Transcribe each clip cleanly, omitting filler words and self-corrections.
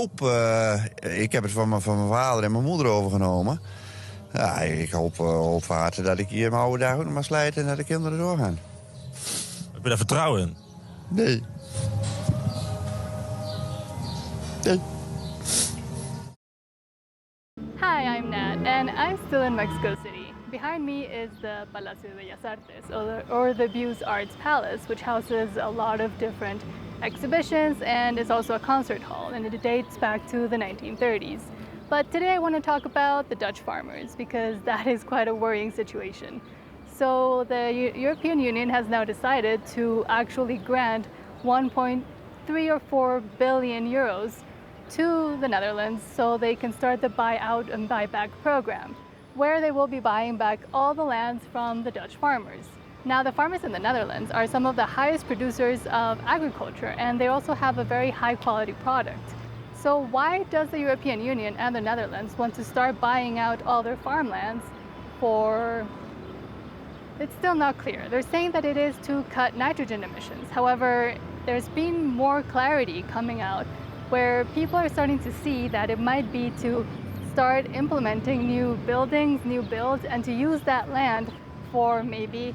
Ik heb het van mijn vader en mijn moeder overgenomen. Ja, ik hoop van harte dat ik hier mijn oude dagen nog maar slijt en dat de kinderen doorgaan. Heb je daar vertrouwen in? Nee. Hi, I'm Nat, and I'm still in Mexico City. Behind me is the Palacio de Bellas Artes, or the Buse Arts Palace, which houses a lot of different exhibitions and is also a concert hall, and it dates back to the 1930s. But today I want to talk about the Dutch farmers, because that is quite a worrying situation. So the European Union has now decided to actually grant 1.3 or 4 billion euros to the Netherlands so they can start the buyout and buyback program, where they will be buying back all the lands from the Dutch farmers. Now, the farmers in the Netherlands are some of the highest producers of agriculture, and they also have a very high quality product. So why does the European Union and the Netherlands want to start buying out all their farmlands for... It's still not clear. They're saying that it is to cut nitrogen emissions. However, there's been more clarity coming out where people are starting to see that it might be to start implementing new buildings, new builds, and to use that land for maybe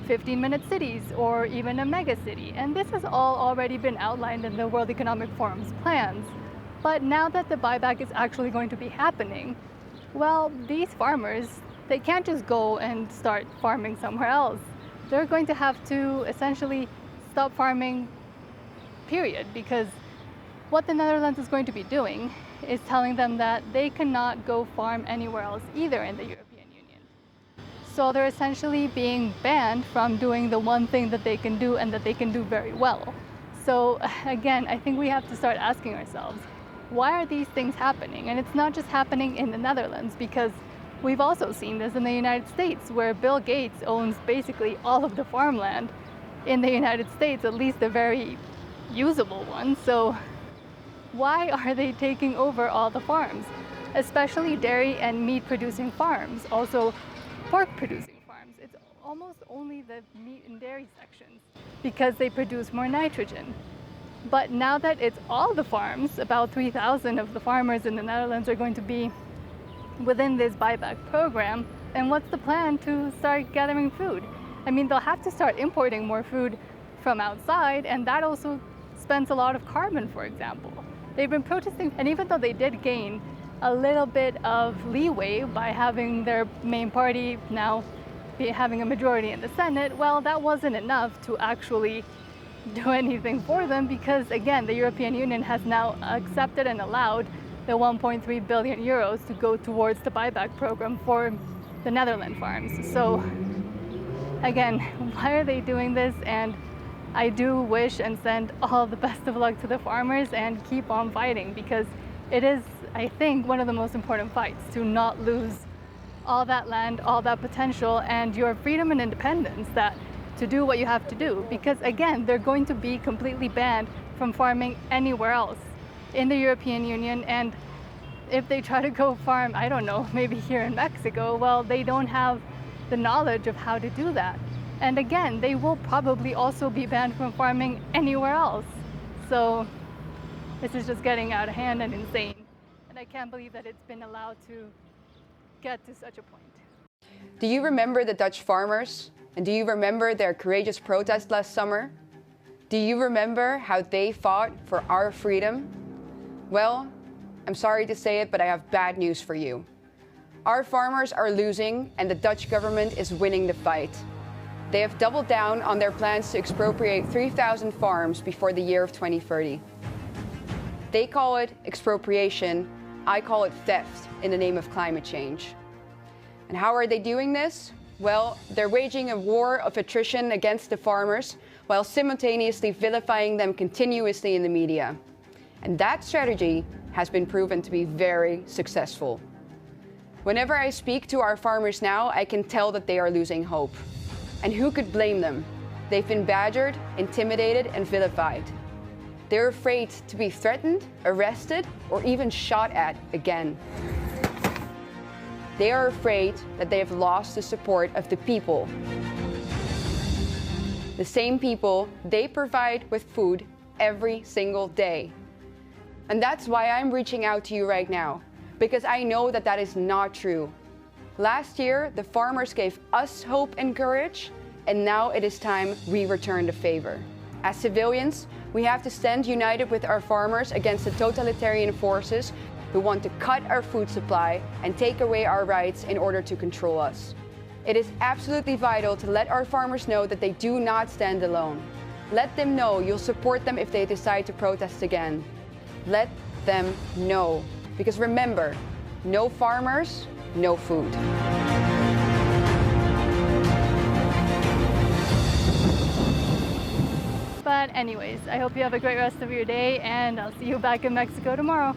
15-minute cities or even a mega city. And this has all already been outlined in the World Economic Forum's plans. But now that the buyback is actually going to be happening, well, these farmers, they can't just go and start farming somewhere else. They're going to have to essentially stop farming, period, because what the Netherlands is going to be doing is telling them that they cannot go farm anywhere else either in the European Union. So they're essentially being banned from doing the one thing that they can do and that they can do very well. So again, I think we have to start asking ourselves, why are these things happening? And it's not just happening in the Netherlands, because we've also seen this in the United States, where Bill Gates owns basically all of the farmland in the United States, at least the very usable ones. So why are they taking over all the farms, especially dairy and meat producing farms, also pork producing farms? It's almost only the meat and dairy sections because they produce more nitrogen. But now that it's all the farms, about 3,000 of the farmers in the Netherlands are going to be within this buyback program, and what's the plan to start gathering food? I mean, they'll have to start importing more food from outside, and that also spends a lot of carbon, for example. They've been protesting, and even though they did gain a little bit of leeway by having their main party now having a majority in the Senate, well, that wasn't enough to actually do anything for them, because again, the European Union has now accepted and allowed the 1.3 billion euros to go towards the buyback program for the Netherlands farms. So again, why are they doing this? And I do wish and send all the best of luck to the farmers, and keep on fighting, because it is, I think, one of the most important fights, to not lose all that land, all that potential, and your freedom and independence, that to do what you have to do. Because again, they're going to be completely banned from farming anywhere else in the European Union. And if they try to go farm, I don't know, maybe here in Mexico, well, they don't have the knowledge of how to do that. And again, they will probably also be banned from farming anywhere else. So this is just getting out of hand and insane. And I can't believe that it's been allowed to get to such a point. Do you remember the Dutch farmers? And do you remember their courageous protest last summer? Do you remember how they fought for our freedom? Well, I'm sorry to say it, but I have bad news for you. Our farmers are losing, and the Dutch government is winning the fight. They have doubled down on their plans to expropriate 3,000 farms before the year of 2030. They call it expropriation, I call it theft in the name of climate change. And how are they doing this? Well, they're waging a war of attrition against the farmers while simultaneously vilifying them continuously in the media. And that strategy has been proven to be very successful. Whenever I speak to our farmers now, I can tell that they are losing hope. And who could blame them? They've been badgered, intimidated, and vilified. They're afraid to be threatened, arrested, or even shot at again. They are afraid that they have lost the support of the people. The same people they provide with food every single day. And that's why I'm reaching out to you right now, because I know that that is not true. Last year, the farmers gave us hope and courage, and now it is time we return the favor. As civilians, we have to stand united with our farmers against the totalitarian forces who want to cut our food supply and take away our rights in order to control us. It is absolutely vital to let our farmers know that they do not stand alone. Let them know you'll support them if they decide to protest again. Let them know. Because remember, no farmers, no food. But anyways, I hope you have a great rest of your day, and I'll see you back in Mexico tomorrow.